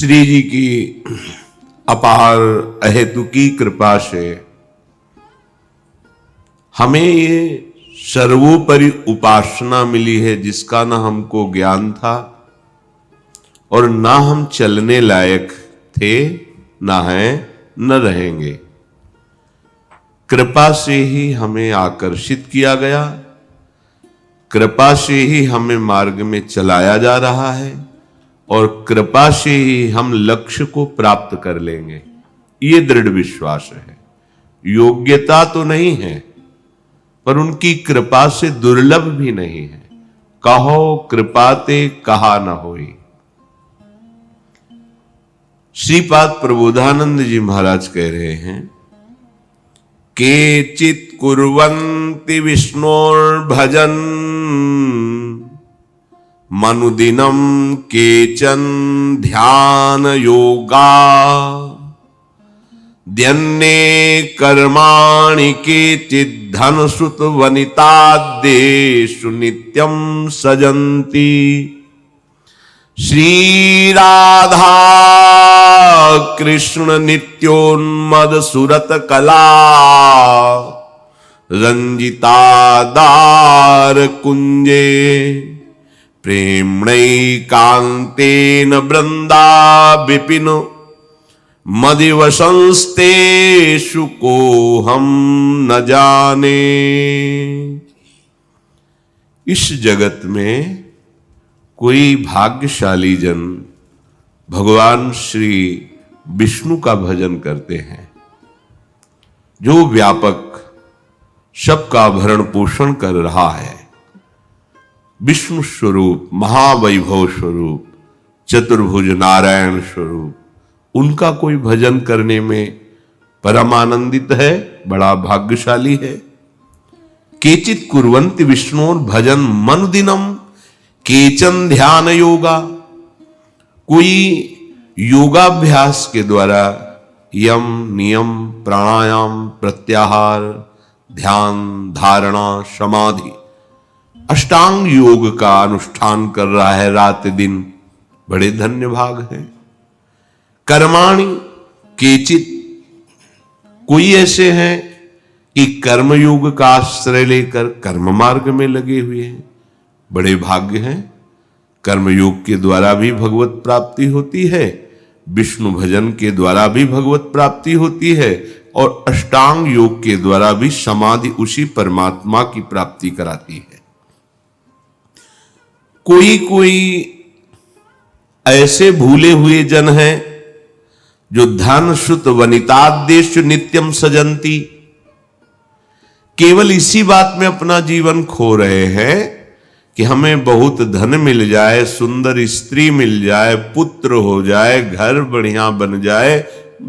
श्री जी की अपार अहेतुकी कृपा से हमें ये सर्वोपरि उपासना मिली है जिसका ना हमको ज्ञान था और ना हम चलने लायक थे, ना हैं न रहेंगे। कृपा से ही हमें आकर्षित किया गया, कृपा से ही हमें मार्ग में चलाया जा रहा है और कृपा से ही हम लक्ष्य को प्राप्त कर लेंगे, ये दृढ़ विश्वास है। योग्यता तो नहीं है पर उनकी कृपा से दुर्लभ भी नहीं है। कहो कृपाते कहा न होई। श्रीपाद प्रबोधानंद जी महाराज कह रहे हैं, केचित् कुर्वन्ति विष्णोर्भजन् मनुदिनं केचन ध्यान योगा द्यन्ने कर्माणि केचित् धनसुत वनिताद्येषु नित्यं सजन्ति। श्री राधा कृष्ण नित्योन्मद सुरत कला रंजितादार कुंजे प्रेम्णैकान्तेन वृंदा विपिन मदिवशंस्तेषु को हम न जाने। इस जगत में कोई भाग्यशाली जन भगवान श्री विष्णु का भजन करते हैं, जो व्यापक सबका भरण पोषण कर रहा है, विष्णु स्वरूप, महावैभव स्वरूप, चतुर्भुज नारायण स्वरूप। उनका कोई भजन करने में परम आनंदित है, बड़ा भाग्यशाली है। केचित् कुर्वन्ति विष्णोर भजन मनुदिनम केचन ध्यान योगा। कोई योगाभ्यास के द्वारा यम नियम प्राणायाम प्रत्याहार ध्यान धारणा समाधि अष्टांग योग का अनुष्ठान कर रहा है रात दिन, बड़े धन्य भाग हैं। कर्माणि केचित, कोई ऐसे हैं कि कर्मयोग का आश्रय लेकर कर्म मार्ग में लगे हुए हैं, बड़े भाग्य हैं। कर्मयोग के द्वारा भी भगवत प्राप्ति होती है, विष्णु भजन के द्वारा भी भगवत प्राप्ति होती है और अष्टांग योग के द्वारा भी समाधि उसी परमात्मा की प्राप्ति कराती है। कोई कोई ऐसे भूले हुए जन हैं जो धन सुत वनिताद्येषु नित्यम सजंती, केवल इसी बात में अपना जीवन खो रहे हैं कि हमें बहुत धन मिल जाए, सुंदर स्त्री मिल जाए, पुत्र हो जाए, घर बढ़िया बन जाए,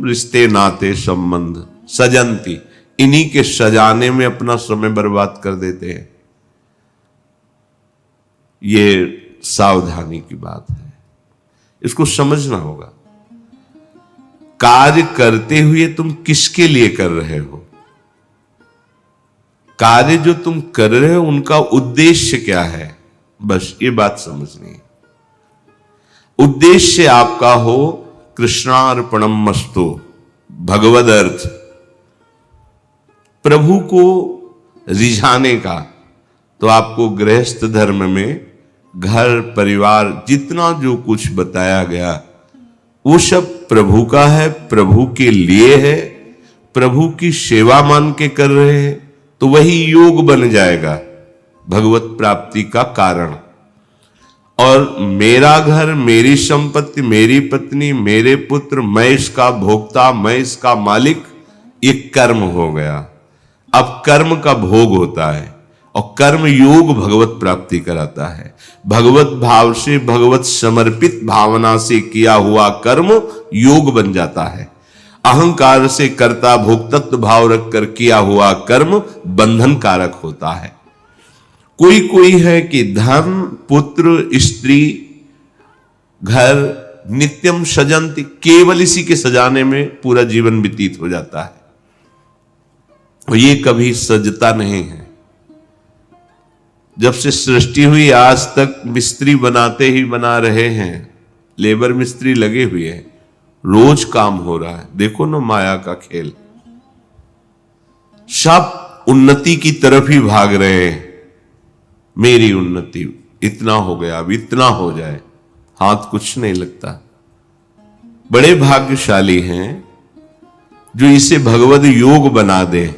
रिश्ते नाते संबंध सजंती, इन्हीं के सजाने में अपना समय बर्बाद कर देते हैं। ये सावधानी की बात है, इसको समझना होगा। कार्य करते हुए तुम किसके लिए कर रहे हो? कार्य जो तुम कर रहे हो उनका उद्देश्य क्या है, बस ये बात समझनी है। उद्देश्य आपका हो कृष्णार्पणम मस्तु, भगवद अर्थ, प्रभु को रिझाने का, तो आपको गृहस्थ धर्म में घर परिवार जितना जो कुछ बताया गया वो सब प्रभु का है, प्रभु के लिए है, प्रभु की सेवा मान के कर रहे हैं, तो वही योग बन जाएगा भगवत प्राप्ति का कारण। और मेरा घर, मेरी संपत्ति, मेरी पत्नी, मेरे पुत्र, मैं इसका भोक्ता, मैं इसका मालिक, एक कर्म हो गया। अब कर्म का भोग होता है और कर्म योग भगवत प्राप्ति कराता है। भगवत भाव से, भगवत समर्पित भावना से किया हुआ कर्म योग बन जाता है। अहंकार से कर्ता भोक्तत्व भाव रखकर किया हुआ कर्म बंधन कारक होता है। कोई कोई है कि धन पुत्र स्त्री घर नित्यम सजंती, केवल इसी के सजाने में पूरा जीवन व्यतीत हो जाता है और ये कभी सजता नहीं है। जब से सृष्टि हुई आज तक मिस्त्री बनाते ही बना रहे हैं, लेबर मिस्त्री लगे हुए हैं, रोज काम हो रहा है। देखो ना माया का खेल, सब उन्नति की तरफ ही भाग रहे हैं। मेरी उन्नति, इतना हो गया, अब इतना हो जाए, हाथ कुछ नहीं लगता। बड़े भाग्यशाली हैं जो इसे भगवद योग बना दे,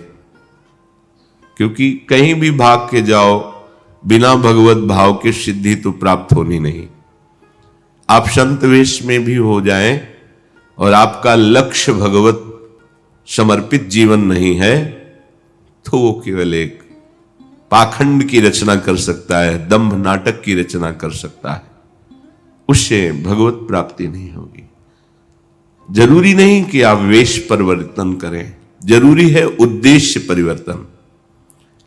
क्योंकि कहीं भी भाग के जाओ, बिना भगवत भाव के सिद्धि तो प्राप्त होनी नहीं। आप संत वेश में भी हो जाएं और आपका लक्ष्य भगवत समर्पित जीवन नहीं है, तो वो केवल एक पाखंड की रचना कर सकता है, दंभ नाटक की रचना कर सकता है, उससे भगवत प्राप्ति नहीं होगी। जरूरी नहीं कि आप वेश परिवर्तन करें, जरूरी है उद्देश्य परिवर्तन।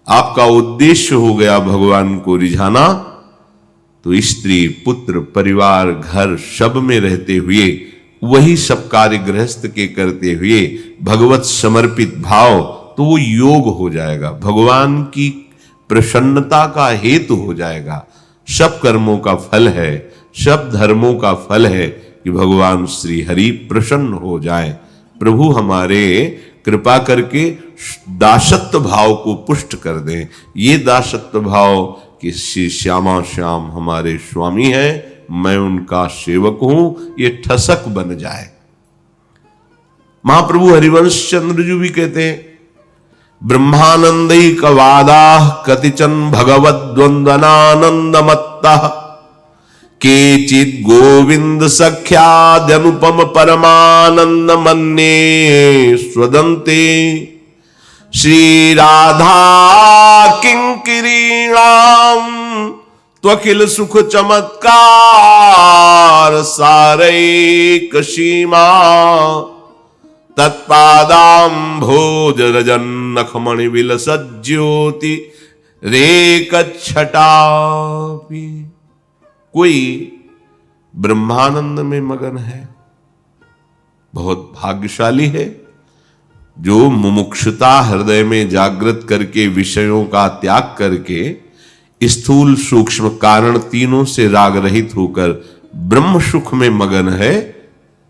आपका उद्देश्य हो गया भगवान को रिझाना, तो स्त्री, पुत्र, परिवार, घर सब में रहते हुए वही सब कार्य गृहस्थ के करते हुए भगवत समर्पित भाव, तो वो योग हो जाएगा, भगवान की प्रसन्नता का हेतु हो जाएगा। सब कर्मों का फल है, सब धर्मों का फल है कि भगवान श्री हरि प्रसन्न हो जाए। प्रभु हमारे कृपा करके दासत्व भाव को पुष्ट कर दें। ये दासत्व भाव कि श्री श्यामा श्याम हमारे स्वामी हैं, मैं उनका सेवक हूं, ये ठसक बन जाए। महाप्रभु हरिवंश चंद्र जी भी कहते हैं, ब्रह्मानंदैक वादा कतिचन भगवद द्वंद्वनानंदमत्तः केचिद गोविंद सख्याद्यनुपम परमानंद मन्ये स्वदन्ते श्री राधा किंकिरीणाम त्वखिल सुख चमत्कार सारैक सीमा तत्पादाम भोज रजन नखमणि विलसज्योति रेक छटापि। कोई ब्रह्मानंद में मगन है, बहुत भाग्यशाली है, जो मुमुक्षुता हृदय में जागृत करके विषयों का त्याग करके स्थूल सूक्ष्म कारण तीनों से राग रहित होकर ब्रह्म सुख में मगन है।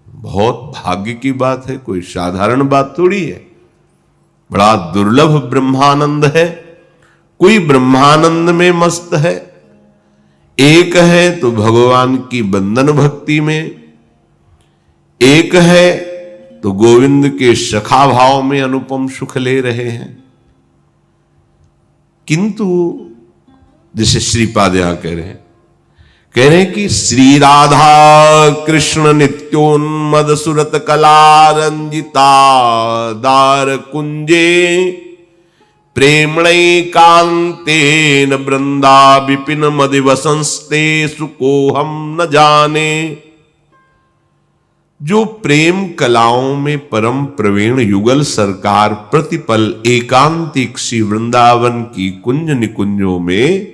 बहुत भाग्य की बात है, कोई साधारण बात थोड़ी है, बड़ा दुर्लभ ब्रह्मानंद है। कोई ब्रह्मानंद में मस्त है, एक है तो भगवान की बंधन भक्ति में, एक है तो गोविंद के सखा भाव में अनुपम सुख ले रहे हैं। किंतु जैसे श्रीपाद यहां कह रहे हैं कि श्री राधा कृष्ण नित्योन्मद सुरत कला रंजिता दार कुंजे प्रेमणैकान्तेन वृंदा विपिन मदिवसंस्ते सुकोहम न जाने। जो प्रेम कलाओं में परम प्रवीण युगल सरकार प्रतिपल एकांतिक श्री वृंदावन की कुंज निकुंजों में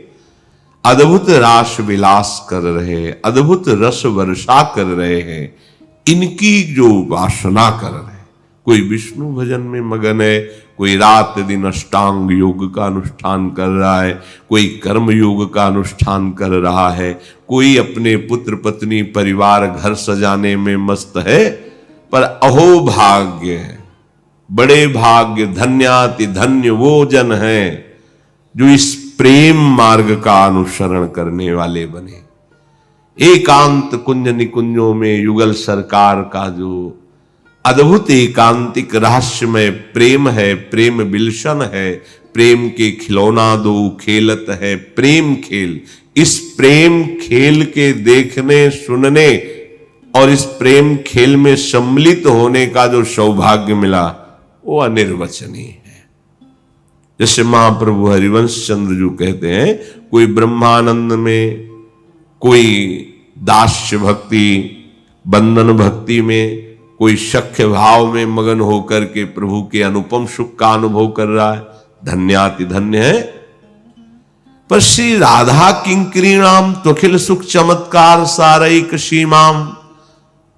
अद्भुत रास विलास कर रहे हैं, अद्भुत रस वर्षा कर रहे हैं, इनकी जो वासना कर रहे हैं। कोई विष्णु भजन में मगन है, कोई रात दिन अष्टांग योग का अनुष्ठान कर रहा है, कोई कर्म योग का अनुष्ठान कर रहा है, कोई अपने पुत्र पत्नी परिवार घर सजाने में मस्त है। पर अहो भाग्य, बड़े भाग्य, धन्याति धन्य वो जन हैं जो इस प्रेम मार्ग का अनुसरण करने वाले बने। एकांत कुंज निकुंजों में युगल सरकार का जो अद्भुत एकांतिक रहस्यमय प्रेम है, प्रेम बिलशन है, प्रेम के खिलौना दो खेलत है प्रेम खेल। इस प्रेम खेल के देखने सुनने और इस प्रेम खेल में सम्मिलित होने का जो सौभाग्य मिला वो अनिर्वचनीय है। जैसे महाप्रभु हरिवंश चंद्र जी कहते हैं, कोई ब्रह्मानंद में, कोई दास्य भक्ति बंधन भक्ति में, कोई सख्य भाव में मगन होकर के प्रभु के अनुपम सुख का अनुभव कर रहा है, धन्याति धन्य है। पर श्री राधा किंकरीणाम त्वखिल सुख चमत्कार सारैक सीमाम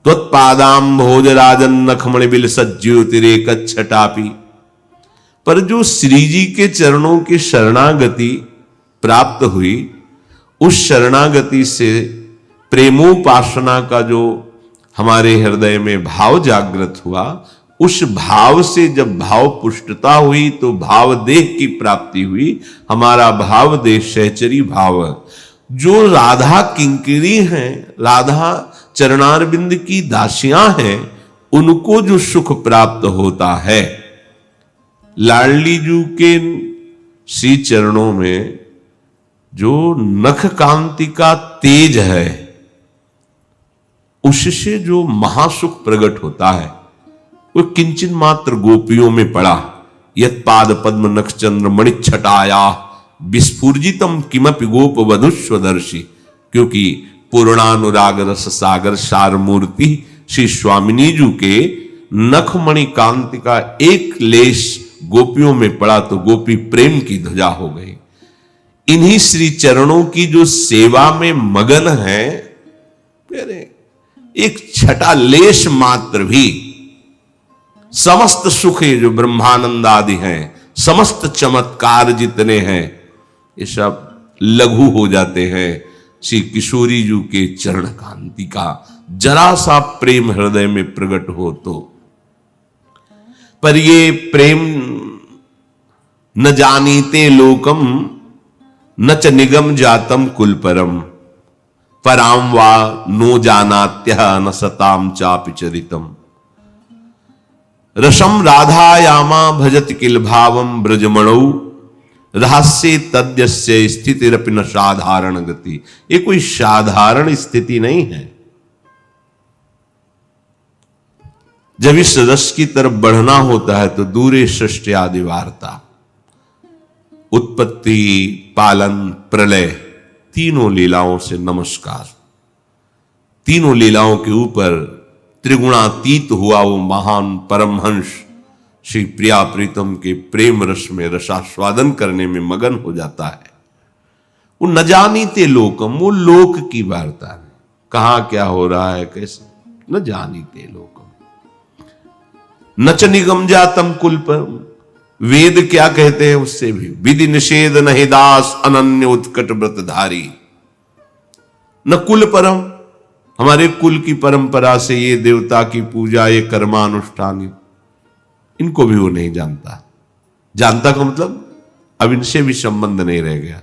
त्वत्पादाम भोज राजन नखमणि विलसज्योतिरेक छटापि। पर जो श्री जी के चरणों की शरणागति प्राप्त हुई, उस शरणागति से प्रेमोपासना का जो हमारे हृदय में भाव जागृत हुआ, उस भाव से जब भाव पुष्टता हुई तो भाव देह की प्राप्ति हुई। हमारा भाव देह सहचरी भाव, जो राधा किंकरी हैं, राधा चरणारविंद की दासियां हैं, उनको जो सुख प्राप्त होता है, लाडली जू के श्री चरणों में जो नख कांति का तेज है, उससे जो महासुख प्रकट होता है, वो किंचन मात्र गोपियों में पड़ा। यत पाद पद्म नख चंद्र मणिच्छटाया विस्फुर्जितम किमपि गोप वधुस्वदर्शी। क्योंकि पूर्णानुराग रस सागर सार मूर्ति श्री स्वामिनी जी के नखमणि कांति का एक लेश गोपियों में पड़ा तो गोपी प्रेम की ध्वजा हो गई। इन्हीं श्री चरणों की जो सेवा में मगन है, एक छटा लेश मात्र भी समस्त सुख जो ब्रह्मानंद आदि हैं, समस्त चमत्कार जितने हैं, ये सब लघु हो जाते हैं श्री किशोरी जी के चरण कांति का जरा सा प्रेम हृदय में प्रकट हो तो। पर ये प्रेम न जानीते लोकम न च निगम जातम कुलपरम, पराम वा नो जानात्य न सताम चापि चरितम। रसम राधायामा भजत किल भावम ब्रजमणौ, रहस्य तद्यस्य स्थितिरपि न साधारण गति। ये कोई साधारण स्थिति नहीं है। जब इस रस की तरफ बढ़ना होता है तो दूरे सृष्टि आदि वार्ता, उत्पत्ति, पालन, प्रलय, तीनों लीलाओं से नमस्कार। तीनों लीलाओं के ऊपर त्रिगुणातीत हुआ वो महान परमहंस श्री प्रिया प्रीतम के प्रेम रस में रसास्वादन करने में मगन हो जाता है। वो न जानीते लोकम, वो लोक की वार्ता है, कहां क्या हो रहा है, कैसे, न जानीते लोकम। नच निगम जातम कुल पर, वेद क्या कहते हैं उससे भी, विधि निषेध नहीं दास अनन्य उत्कट व्रतधारी। न कुल परम, हमारे कुल की परंपरा से ये देवता की पूजा, ये कर्मानुष्ठान, इनको भी वो नहीं जानता। जानता का मतलब अब इनसे भी संबंध नहीं रह गया।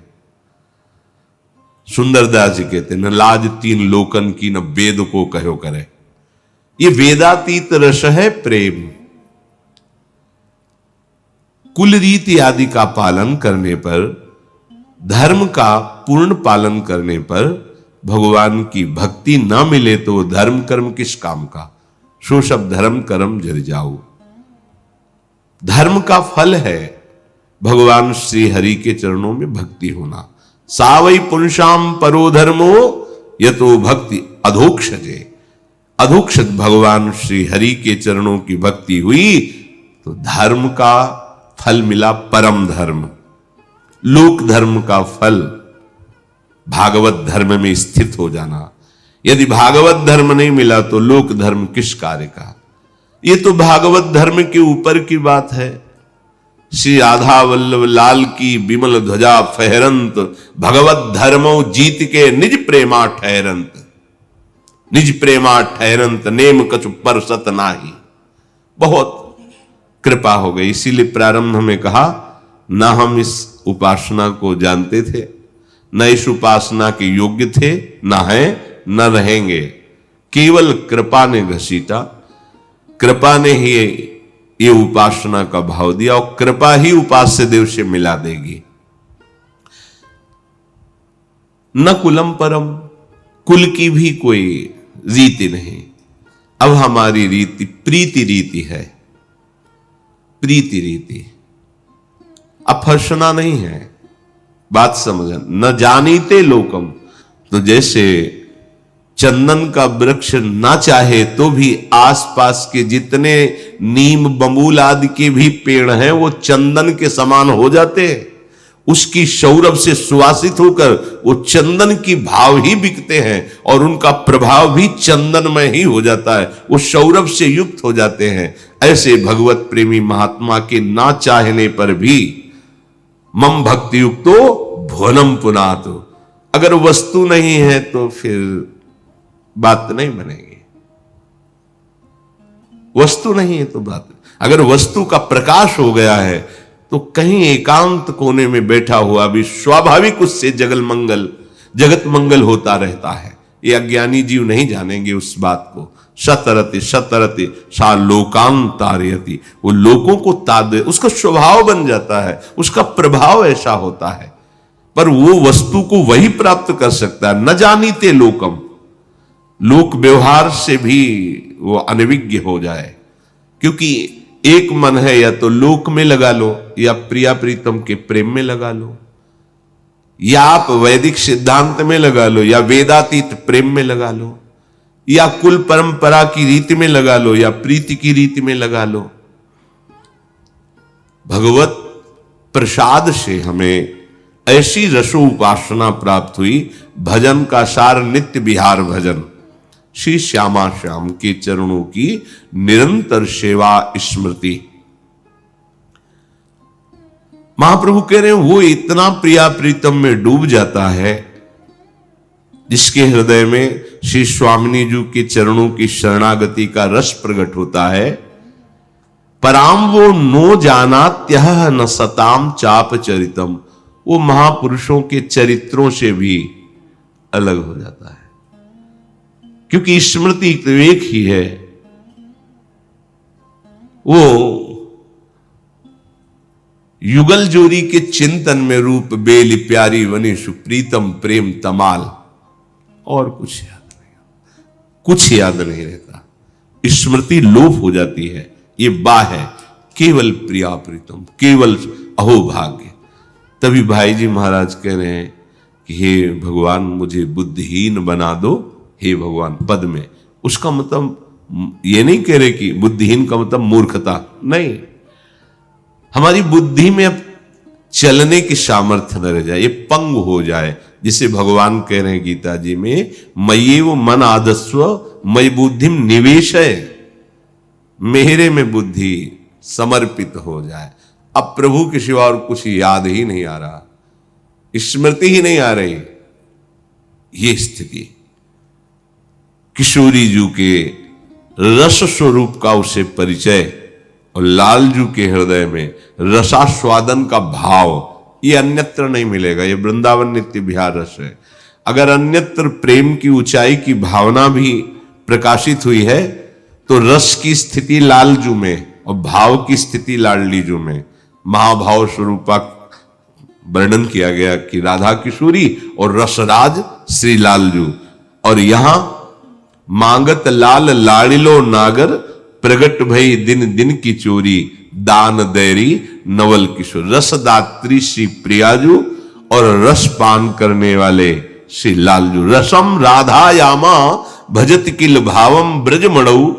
सुंदरदास जी कहते न लाज तीन लोकन की न वेद को कहो करे। ये वेदातीत रस है प्रेम। कुल रीति आदि का पालन करने पर, धर्म का पूर्ण पालन करने पर भगवान की भक्ति ना मिले तो धर्म कर्म किस काम का। सो सब धर्म कर्म जर जाओ। धर्म का फल है भगवान श्री हरि के चरणों में भक्ति होना। सावई पुंसाम परो धर्मो यतो भक्ति अधोक्षजे। अधोक्षज भगवान श्री हरि के चरणों की भक्ति हुई तो धर्म का फल मिला, परम धर्म। लोक धर्म का फल भागवत धर्म में स्थित हो जाना। यदि भागवत धर्म नहीं मिला तो लोक धर्म किस कार्य का। ये तो भागवत धर्म के ऊपर की बात है। श्री राधा वल्लभ लाल की विमल ध्वजा फहरंत, भगवत धर्मो जीत के निज प्रेमा ठहरंत। निज प्रेमा ठहरंत नेम कछु परसत नाही। बहुत कृपा हो गई। इसीलिए प्रारंभ में कहा, ना हम इस उपासना को जानते थे, न इस उपासना के योग्य थे, ना है न रहेंगे। केवल कृपा ने घसीटा, कृपा ने ही ये उपासना का भाव दिया और कृपा ही उपास्य देव से मिला देगी। न कुलम परम, कुल की भी कोई रीति नहीं। अब हमारी रीति प्रीति रीति है। प्रीति रीति, अब फर्सना नहीं है। बात समझना। न जानीते लोकम, तो जैसे चंदन का वृक्ष ना चाहे तो भी आसपास के जितने नीम बबूल आदि के भी पेड़ हैं वो चंदन के समान हो जाते हैं। उसकी सौरभ से सुवासित होकर वो चंदन की भाव ही बिकते हैं और उनका प्रभाव भी चंदनमय ही हो जाता है, वो सौरभ से युक्त हो जाते हैं। ऐसे भगवत प्रेमी महात्मा के ना चाहने पर भी मम भक्ति युक्तो भुवनम पुनातो। अगर वस्तु नहीं है तो फिर बात नहीं बनेगी। वस्तु नहीं है तो बात, अगर वस्तु का प्रकाश हो गया है तो कहीं एकांत कोने में बैठा हुआ भी स्वाभाविक उससे जगत मंगल होता रहता है। ये अज्ञानी जीव नहीं जानेंगे उस बात को। सतरति सतरति सा लोकांतारयति, वो लोगों को ताद, उसका स्वभाव बन जाता है, उसका प्रभाव ऐसा होता है। पर वो वस्तु को वही प्राप्त कर सकता है। न जानीते लोकम, लोक व्यवहार से भी वो अनविज्ञ हो जाए, क्योंकि एक मन है, या तो लोक में लगा लो या प्रिया प्रीतम के प्रेम में लगा लो, या आप वैदिक सिद्धांत में लगा लो, या वेदातीत प्रेम में लगा लो, या कुल परंपरा की रीति में लगा लो, या प्रीति की रीति में लगा लो। भगवत प्रसाद से हमें ऐसी रसो उपासना प्राप्त हुई, भजन का सार नित्य विहार भजन, श्री श्यामा श्याम के चरणों की निरंतर सेवा स्मृति। महाप्रभु कह रहे हैं वो इतना प्रिया प्रीतम में डूब जाता है जिसके हृदय में श्री स्वामिनी जी के चरणों की शरणागति का रस प्रकट होता है। पराम वो नो जानात्यह न सताम चाप चरितम, वो महापुरुषों के चरित्रों से भी अलग हो जाता है, क्योंकि स्मृति तो एक ही है। वो युगल जोरी के चिंतन में रूप बेली प्यारी वनी सुप्रीतम प्रेम तमाल, और कुछ याद नहीं रहता। स्मृति लोप हो जाती है। ये बा है केवल प्रिया प्रीतम, केवल अहोभाग्य। तभी भाई जी महाराज कह रहे हैं कि हे भगवान मुझे बुद्धिहीन बना दो, हे भगवान पद में। उसका मतलब ये नहीं कह रहे कि बुद्धिहीन का मतलब मूर्खता नहीं, हमारी बुद्धि में अब चलने की सामर्थ्य न रह जाए, ये पंग हो जाए। जिसे भगवान कह रहे हैं गीता जी में, मय्येव मन आदस्व मयि बुद्धिम निवेशय, मेरे में बुद्धि समर्पित हो जाए। अब प्रभु के सिवा और कुछ याद ही नहीं आ रहा, स्मृति ही नहीं आ रही। ये स्थिति किशोरी जी के रस स्वरूप का उसे परिचय, और लालजू के हृदय में रसास्वादन का भाव, ये अन्यत्र नहीं मिलेगा। ये वृंदावन नित्य विहार रस है। अगर अन्यत्र प्रेम की ऊंचाई की भावना भी प्रकाशित हुई है तो रस की स्थिति लालजू में और भाव की स्थिति लाडलीजू में। महाभाव स्वरूपा वर्णन किया गया कि राधा किशोरी और रसराज श्री लालजू, और यहां मांगत लाल लाड़िलो नागर, प्रगट भई दिन दिन की चोरी, दान दैरी नवल किशोर। रसदात्री श्री प्रियाजू और रस पान करने वाले श्री लालजू। रसम राधा यामा भजत किल भावम ब्रजमणऊ,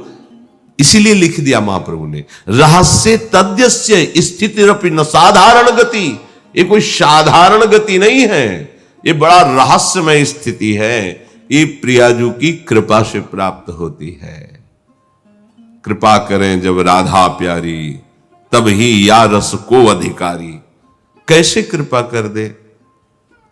इसीलिए लिख दिया महाप्रभु ने, रहस्य तद्यस्य स्थितिरपि न साधारण गति। ये कोई साधारण गति नहीं है, ये बड़ा रहस्यमय स्थिति है। ये प्रियाजू की कृपा से प्राप्त होती है। कृपा करें जब राधा प्यारी, तब ही या रस को अधिकारी। कैसे कृपा कर दे?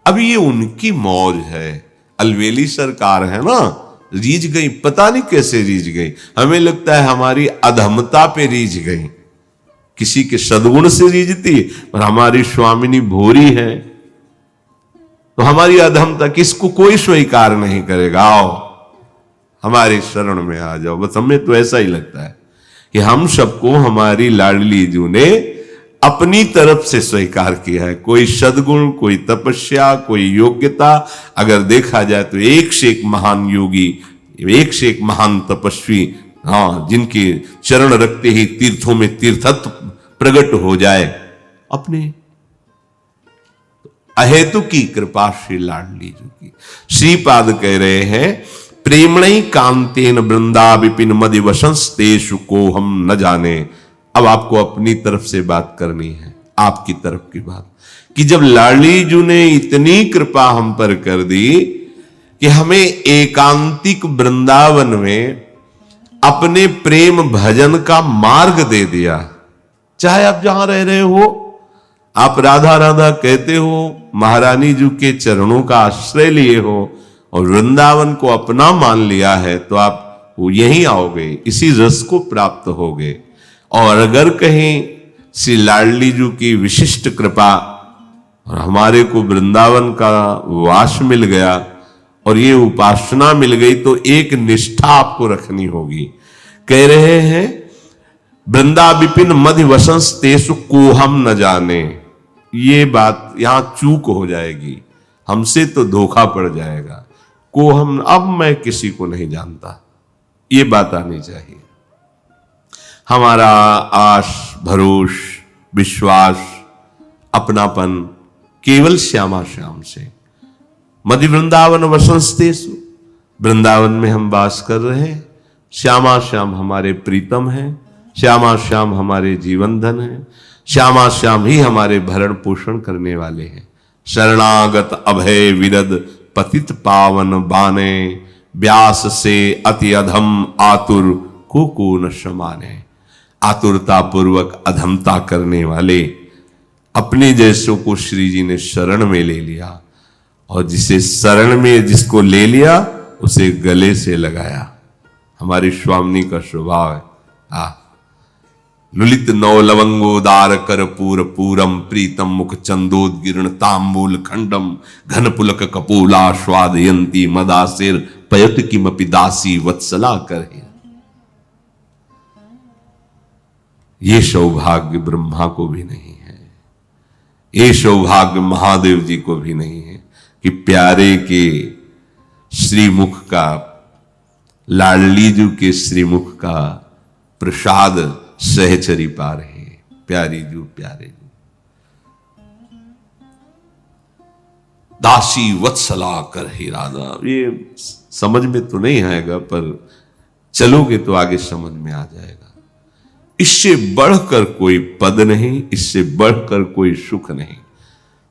अब ये उनकी मौज है। अलवेली सरकार है ना, रीझ गई, पता नहीं कैसे रीझ गई। हमें लगता है हमारी अधमता पे रीझ गई, किसी के सद्गुण से रीझती, पर हमारी स्वामिनी भोरी है तो हमारी अधमता किसको कोई स्वीकार नहीं करेगा। आओ हमारे शरण में आ जाओ। बस हमें तो ऐसा ही लगता है कि हम सबको हमारी लाडली जू ने अपनी तरफ से स्वीकार किया है। कोई सद्गुण, कोई तपस्या, कोई योग्यता अगर देखा जाए तो एक से एक महान योगी, एक से एक महान तपस्वी, हाँ, जिनके चरण रखते ही तीर्थों में तीर्थत्व प्रकट हो जाए। अपने अहेतु की कृपा श्री लाडली जी की। श्रीपाद कह रहे हैं, प्रेमणई कांतेन वृंदा विपिन मदि वसंस्तेषु को हम न जाने। अब आपको अपनी तरफ से बात करनी है, आपकी तरफ की बात, कि जब लाडली जी ने इतनी कृपा हम पर कर दी कि हमें एकांतिक वृंदावन में अपने प्रेम भजन का मार्ग दे दिया। चाहे आप जहां रह रहे हो, आप राधा राधा कहते हो, महारानी जी के चरणों का आश्रय लिए हो, और वृंदावन को अपना मान लिया है तो आप यहीं आओगे, इसी रस को प्राप्त होगे। और अगर कहीं श्री लाडली जी की विशिष्ट कृपा और हमारे को वृंदावन का वास मिल गया और ये उपासना मिल गई तो एक निष्ठा आपको रखनी होगी। कह रहे हैं वृंदा विपिन मधि वसंस तेसु को हम न जाने। ये बात यहां चूक हो जाएगी, हमसे तो धोखा पड़ जाएगा। को हम, अब मैं किसी को नहीं जानता, ये बात आनी चाहिए। हमारा आश भरोस विश्वास अपनापन केवल श्यामा श्याम से। मधि वृंदावन वसंस्तेषु, वृंदावन में हम वास कर रहे हैं। श्यामा श्याम हमारे प्रीतम हैं, श्यामा श्याम हमारे जीवन धन हैं, श्यामा श्याम ही हमारे भरण पोषण करने वाले हैं। शरणागत अभय विरद पतित पावन बाने, व्यास से अति अधम आतुर को न समाने। आतुरता पूर्वक अधमता करने वाले अपने जैसों को श्री जी ने शरण में ले लिया, और जिसे शरण में जिसको ले लिया उसे गले से लगाया। हमारी स्वामिनी का स्वभाव है। लुलित नौ लवंगोदार कर्पूर पूरम प्रीतम मुख चंदोदगिरण तांबूल खंडम घन पुलक कपूला स्वादयंती मदासिर पयत किमपि दासी वत्सला करे। ये सौभाग्य ब्रह्मा को भी नहीं है, ये सौभाग्य महादेव जी को भी नहीं है कि प्यारे के श्रीमुख का, लाडली जी के श्रीमुख का प्रसाद सहचरी पा रहे। प्यारी जू प्यारे जू दासी वत्सला कर हे राधा। ये समझ में तो नहीं आएगा, पर चलोगे तो आगे समझ में आ जाएगा। इससे बढ़कर कोई पद नहीं, इससे बढ़कर कोई सुख नहीं।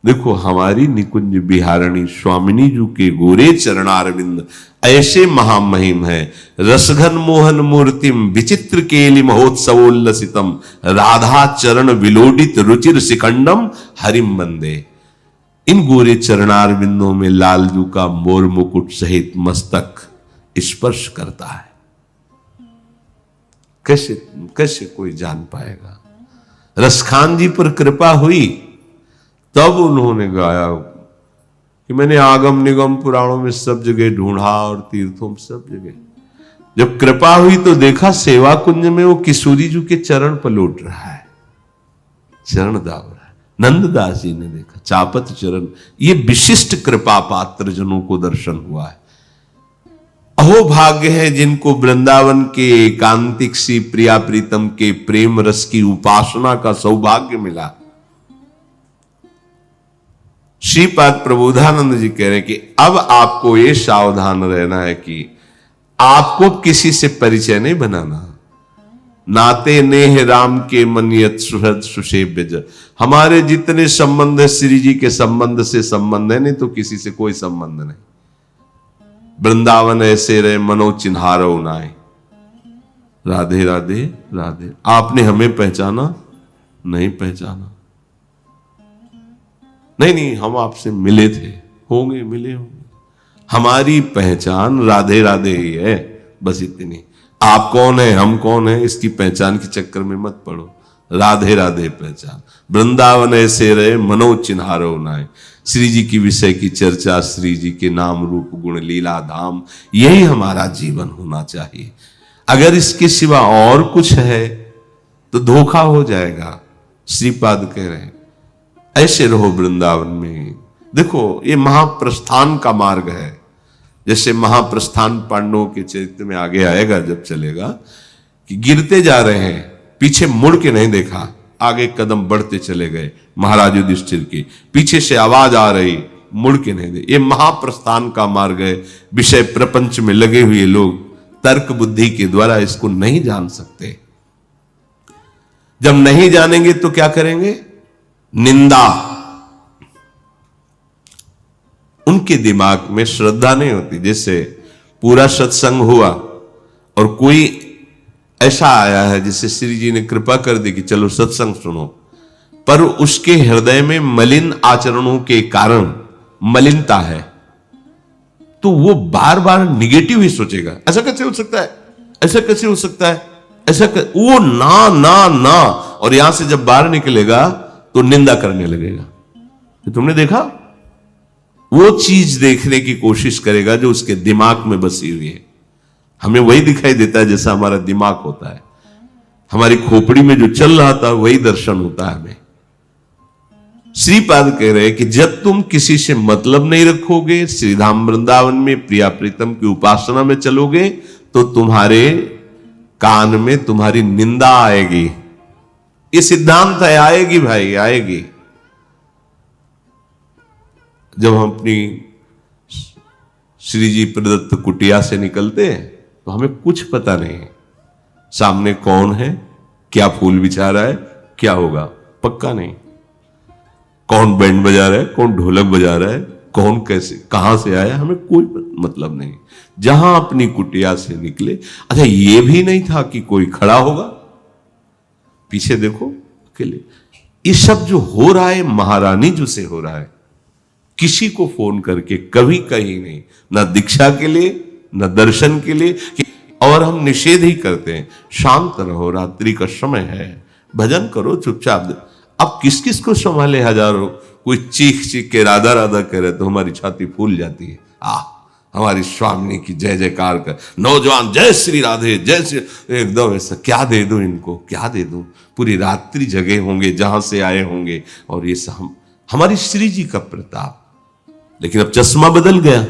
देखो हमारी निकुंज बिहारणी स्वामिनी जी के गोरे चरणारविंद ऐसे महामहिम है। रसघन मोहन मूर्तिम विचित्र केलि महोत्सवोल्लसितम राधा चरण विलोडित रुचिर शिखंडम हरिम बंदे। इन गोरे चरणारविंदों में लालजू का मोर मुकुट सहित मस्तक स्पर्श करता है। कैसे कैसे कोई जान पाएगा। रसखान जी पर कृपा हुई तब उन्होंने गाया कि मैंने आगम निगम पुराणों में सब जगह ढूंढा और तीर्थों में सब जगह। जब कृपा हुई तो देखा सेवा कुंज में वो किशोरी जी के चरण पलट रहा है, चरण दाव रहा है। नंददास जी ने देखा चापत चरण। ये विशिष्ट कृपा पात्र जनों को दर्शन हुआ है। अहो भाग्य है जिनको वृंदावन के एकांतिक सी प्रिया प्रीतम के प्रेम रस की उपासना का सौभाग्य मिला। श्रीपाद प्रबोधानंद जी कह रहे हैं कि अब आपको ये सावधान रहना है कि आपको किसी से परिचय नहीं बनाना। नाते नेह राम के मनियत सुहृद सुसेव्य जन। हमारे जितने संबंध है श्री जी के संबंध से संबंध है, नहीं तो किसी से कोई संबंध नहीं। वृंदावन ऐसे रहे मनो चिन्हारो नाय। राधे राधे राधे। आपने हमें पहचाना नहीं, पहचाना नहीं, हम आपसे मिले थे, होंगे मिले होंगे। हमारी पहचान राधे राधे ही है, बस इतनी। आप कौन है हम कौन है इसकी पहचान के चक्कर में मत पड़ो। राधे राधे पहचान। वृंदावन ऐसे रहे मनो चिन्हारो नाय। श्री जी की विषय की चर्चा, श्री जी के नाम रूप गुण लीला धाम, यही हमारा जीवन होना चाहिए। अगर इसके सिवा और कुछ है तो धोखा हो जाएगा। श्रीपाद कह रहे हैं ऐसे रहो वृंदावन में। देखो ये महाप्रस्थान का मार्ग है। जैसे महाप्रस्थान पांडवों के चरित्र में आगे आएगा जब चलेगा कि गिरते जा रहे हैं, पीछे मुड़ के नहीं देखा, आगे कदम बढ़ते चले गए। महाराज युधिष्ठिर के पीछे से आवाज आ रही, मुड़ के नहीं दे। ये महाप्रस्थान का मार्ग है। विषय प्रपंच में लगे हुए लोग तर्क बुद्धि के द्वारा इसको नहीं जान सकते। जब नहीं जानेंगे तो क्या करेंगे? निंदा। उनके दिमाग में श्रद्धा नहीं होती। जैसे पूरा सत्संग हुआ और कोई ऐसा आया है जिसे श्री जी ने कृपा कर दी कि चलो सत्संग सुनो, पर उसके हृदय में मलिन आचरणों के कारण मलिनता है, तो वो बार बार निगेटिव ही सोचेगा, ऐसा कैसे हो सकता है, ऐसा कैसे हो सकता है, वो ना ना ना, और यहां से जब बाहर निकलेगा तो निंदा करने लगेगा। तो तुमने देखा, वो चीज देखने की कोशिश करेगा जो उसके दिमाग में बसी हुई है। हमें वही दिखाई देता है जैसा हमारा दिमाग होता है, हमारी खोपड़ी में जो चल रहा था वही दर्शन होता है हमें। श्रीपाद कह रहे हैं कि जब तुम किसी से मतलब नहीं रखोगे, श्रीधाम वृंदावन में प्रिया प्रीतम की उपासना में चलोगे, तो तुम्हारे कान में तुम्हारी निंदा आएगी। ये सिद्धांत है, आएगी भाई, आएगी। जब हम अपनी श्री जी प्रदत्त कुटिया से निकलते हैं तो हमें कुछ पता नहीं है सामने कौन है, क्या फूल बिछा रहा है, क्या होगा, पक्का नहीं। कौन बैंड बजा रहा है, कौन ढोलक बजा रहा है, कौन कैसे कहां से आया, हमें कोई मतलब नहीं। जहां अपनी कुटिया से निकले, अच्छा ये भी नहीं था कि कोई खड़ा होगा, पीछे देखो अकेले। ये सब जो हो रहा है महारानी जो से हो रहा है, किसी को फोन करके कभी कहीं नहीं, ना दीक्षा के लिए ना दर्शन के लिए, और हम निषेध ही करते हैं, शांत रहो, रात्रि का समय है, भजन करो चुपचाप। अब किस किस को संभाले हजारों, कोई चीख चीख के राधा राधा करे तो हमारी छाती फूल जाती है। हमारी स्वामी की जय जयकार कर, नौजवान जय श्री राधे जय श्री, एकदम ऐसा क्या दे दूं इनको, क्या दे दूं, पूरी रात्रि जगे होंगे जहां से आए होंगे, और ये सब हमारी श्री जी का प्रताप। लेकिन अब चश्मा बदल गया,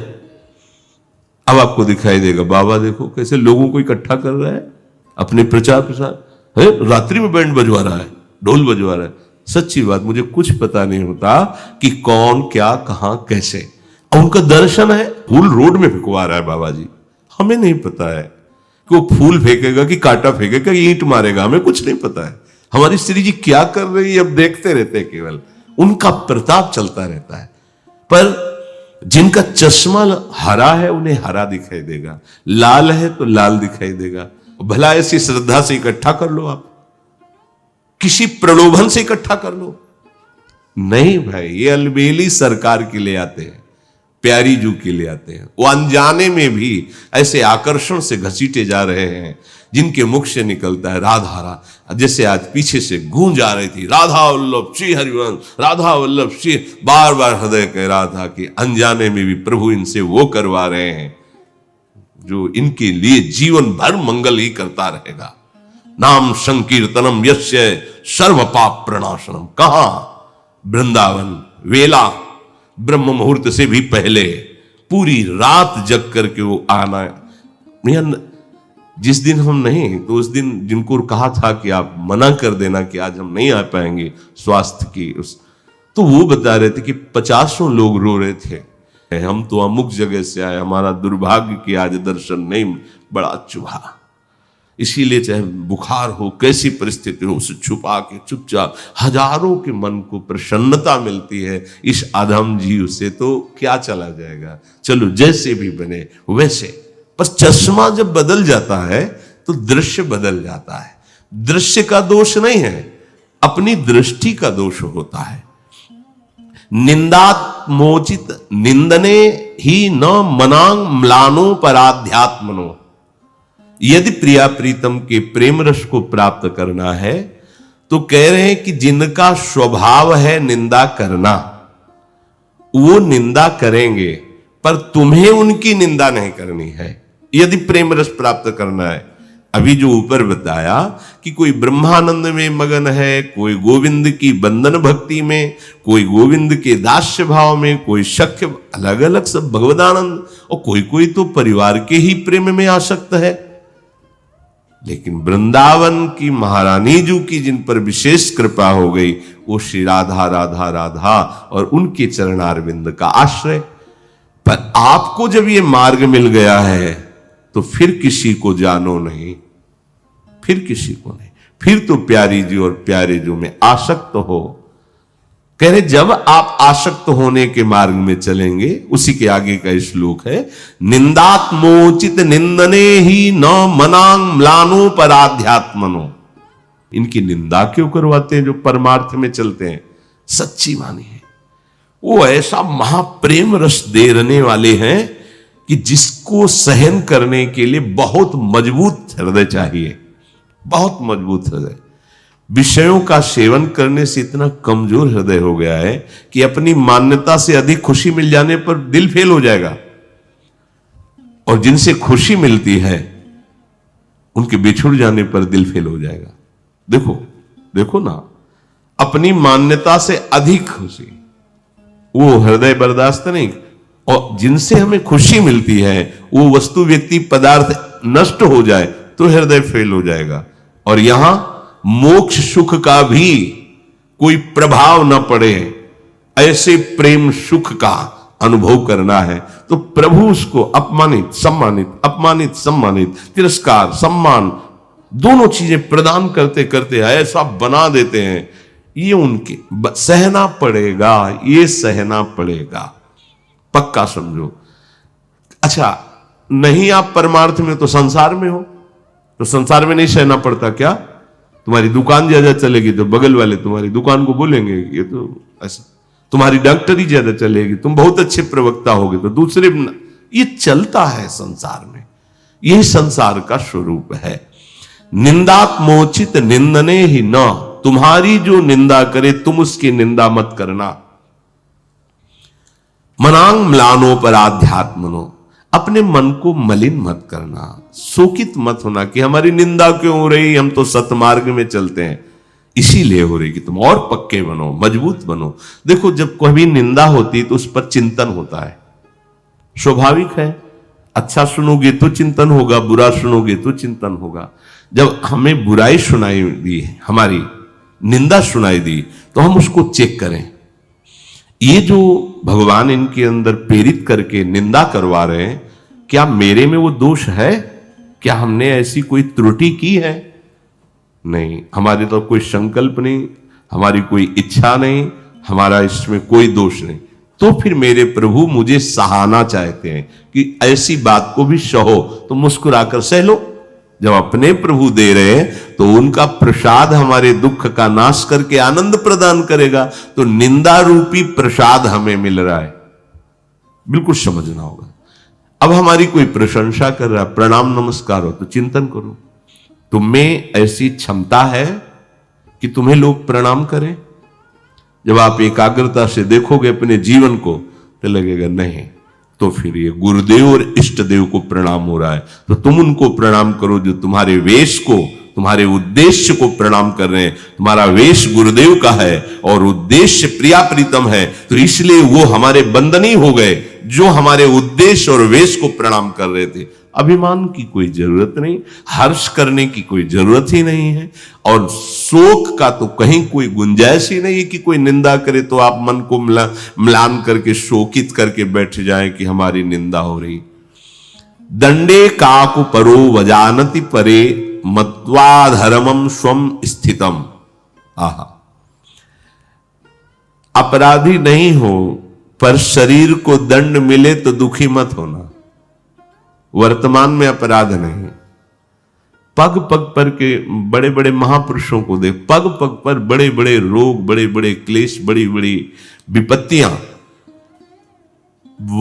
अब आपको दिखाई देगा बाबा देखो कैसे लोगों को इकट्ठा कर रहा है अपने प्रचार प्रसार है, रात्रि में बैंड बजवा रहा है, ढोल बजवा रहा है। सच्ची बात, मुझे कुछ पता नहीं होता कि कौन क्या कहां कैसे, और उनका दर्शन है फूल रोड में फेंकवा रहा है बाबा जी, हमें नहीं पता है कि वो फूल फेंकेगा कि कांटा फेंकेगा, ईंट मारेगा, हमें कुछ नहीं पता है। हमारी श्री जी क्या कर रही है अब देखते रहते हैं, केवल उनका प्रताप चलता रहता है। पर जिनका चश्मा हरा है उन्हें हरा दिखाई देगा, लाल है तो लाल दिखाई देगा। भला ऐसी श्रद्धा से इकट्ठा कर लो, आप किसी प्रलोभन से इकट्ठा कर लो, नहीं भाई, ये अलबेली सरकार के लिए आते हैं, प्यारी जू के लिए आते हैं। वो अनजाने में भी ऐसे आकर्षण से घसीटे जा रहे हैं जिनके मुख से निकलता है राधा रा, जैसे आज पीछे से गूंज आ रही थी, राधा वल्लभ श्री हरिवंश, राधा वल्लभ श्री, बार बार हृदय कह रहा था कि अनजाने में भी प्रभु इनसे वो करवा रहे हैं जो इनके लिए जीवन भर मंगल ही करता रहेगा। नाम संकीर्तनम यस्य सर्व पाप प्रणाशनम। कहां? वृंदावन, वेला, ब्रह्म मुहूर्त से भी पहले पूरी रात जग करके वो आना। जिस दिन हम नहीं, तो उस दिन जिनको कहा था कि आप मना कर देना कि आज हम नहीं आ पाएंगे स्वास्थ्य की उस, तो वो बता रहे थे कि 50 लोग रो रहे थे, हम तो अमुक जगह से आए, हमारा दुर्भाग्य कि आज दर्शन नहीं, बड़ा चुभा। इसीलिए चाहे बुखार हो, कैसी परिस्थिति हो, उसे छुपा के चुपचाप, हजारों के मन को प्रसन्नता मिलती है इस आधम जीव से, तो क्या चला जाएगा। चलो जैसे भी बने वैसे, बस चश्मा जब बदल जाता है तो दृश्य बदल जाता है। दृश्य का दोष नहीं है, अपनी दृष्टि का दोष होता है। निंदात्मोचित निंदने ही न मनांग म्लानो पराध्यात्मनो। यदि प्रिया प्रीतम के प्रेम रस को प्राप्त करना है तो कह रहे हैं कि जिनका स्वभाव है निंदा करना, वो निंदा करेंगे, पर तुम्हें उनकी निंदा नहीं करनी है यदि प्रेम रस प्राप्त करना है। अभी जो ऊपर बताया कि कोई ब्रह्मानंद में मगन है, कोई गोविंद की बंधन भक्ति में, कोई गोविंद के दास्य भाव में, कोई शक्य, अलग अलग सब भगवदानंद, और कोई कोई तो परिवार के ही प्रेम में आसक्त है। लेकिन वृंदावन की महारानी जू की जिन पर विशेष कृपा हो गई, वो श्री राधा राधा राधा और उनके चरणारविंद का आश्रय। पर आपको जब ये मार्ग मिल गया है तो फिर किसी को जानो नहीं, फिर किसी को नहीं, फिर तो प्यारी जी और प्यारे जो में आसक्त हो। कह रहे जब आप आसक्त होने के मार्ग में चलेंगे, उसी के आगे का श्लोक है, निंदात्मोचित निंदने ही न मनांग म्लानो पराध्यात्मनो। इनकी निंदा क्यों करवाते हैं जो परमार्थ में चलते हैं, सच्ची मानी है। वो ऐसा महाप्रेम रस देने वाले हैं कि जिसको सहन करने के लिए बहुत मजबूत हृदय चाहिए, बहुत मजबूत हृदय। विषयों का सेवन करने से इतना कमजोर हृदय हो गया है कि अपनी मान्यता से अधिक खुशी मिल जाने पर दिल फेल हो जाएगा, और जिनसे खुशी मिलती है उनके बिछुड़ जाने पर दिल फेल हो जाएगा। देखो देखो ना, अपनी मान्यता से अधिक खुशी, वो हृदय बर्दाश्त नहीं। और जिनसे हमें खुशी मिलती है वो वस्तु, व्यक्ति, पदार्थ नष्ट हो जाए तो हृदय फेल हो जाएगा। और यहां मोक्ष सुख का भी कोई प्रभाव न पड़े, ऐसे प्रेम सुख का अनुभव करना है तो प्रभु उसको अपमानित सम्मानित, अपमानित सम्मानित, तिरस्कार सम्मान, दोनों चीजें प्रदान करते करते ऐसा बना देते हैं। ये उनके सहना पड़ेगा, ये सहना पड़ेगा, पक्का समझो। अच्छा, नहीं आप परमार्थ में तो संसार में हो, तो संसार में नहीं सहना पड़ता क्या? तुम्हारी दुकान ज्यादा चलेगी तो बगल वाले तुम्हारी दुकान को बोलेंगे ये तो ऐसा, तुम्हारी डॉक्टरी ज्यादा चलेगी, तुम बहुत अच्छे प्रवक्ता होगे तो दूसरे, ये चलता है संसार में, यही संसार का स्वरूप है। निंदात्मोचित निंदने ही न, तुम्हारी जो निंदा करे तुम उसकी निंदा मत करना। मनांग म्लानो पर आध्यात्मनो, अपने मन को मलिन मत करना, शोकित मत होना कि हमारी निंदा क्यों हो रही, हम तो सतमार्ग में चलते हैं, इसीलिए हो रही कि तुम और पक्के बनो, मजबूत बनो। देखो, जब कभी निंदा होती तो उस पर चिंतन होता है, स्वाभाविक है। अच्छा सुनोगे तो चिंतन होगा, बुरा सुनोगे तो चिंतन होगा। जब हमें बुराई सुनाई दी, हमारी निंदा सुनाई दी, तो हम उसको चेक करें, ये जो भगवान इनके अंदर प्रेरित करके निंदा करवा रहे हैं, क्या मेरे में वो दोष है? क्या हमने ऐसी कोई त्रुटि की है? नहीं, हमारे तो कोई संकल्प नहीं, हमारी कोई इच्छा नहीं, हमारा इसमें कोई दोष नहीं। तो फिर मेरे प्रभु मुझे सहाना चाहते हैं कि ऐसी बात को भी सहो, तो मुस्कुराकर सह लो। जब अपने प्रभु दे रहे हैं तो उनका प्रसाद हमारे दुख का नाश करके आनंद प्रदान करेगा। तो निंदा रूपी प्रसाद हमें मिल रहा है, बिल्कुल समझना होगा। अब हमारी कोई प्रशंसा कर रहा है, प्रणाम नमस्कार हो, तो चिंतन करो, तुम्हें ऐसी क्षमता है कि तुम्हें लोग प्रणाम करें? जब आप एकाग्रता से देखोगे अपने जीवन को तो लगेगा नहीं, तो फिर ये गुरुदेव और इष्ट देव को प्रणाम हो रहा है, तो तुम उनको प्रणाम करो जो तुम्हारे वेश को, तुम्हारे उद्देश्य को प्रणाम कर रहे हैं। तुम्हारा वेश गुरुदेव का है और उद्देश्य प्रिया प्रीतम है, तो इसलिए वो हमारे बंदनी हो गए जो हमारे उद्देश्य और वेश को प्रणाम कर रहे थे। अभिमान की कोई जरूरत नहीं, हर्ष करने की कोई जरूरत ही नहीं है, और शोक का तो कहीं कोई गुंजाइश ही नहीं है कि कोई निंदा करे तो आप मन को म्लान करके शोकित करके बैठ जाए कि हमारी निंदा हो रही। दंडे काकु परो वजानति परे मत्वा धर्मम स्वम स्थितम। आहा, अपराधी नहीं हो पर शरीर को दंड मिले तो दुखी मत होना। वर्तमान में अपराध नहीं, पग पग पर के बड़े बड़े महापुरुषों को देख, पग पग पर बड़े बड़े रोग, बड़े बड़े क्लेश, बड़ी बड़ी विपत्तियां।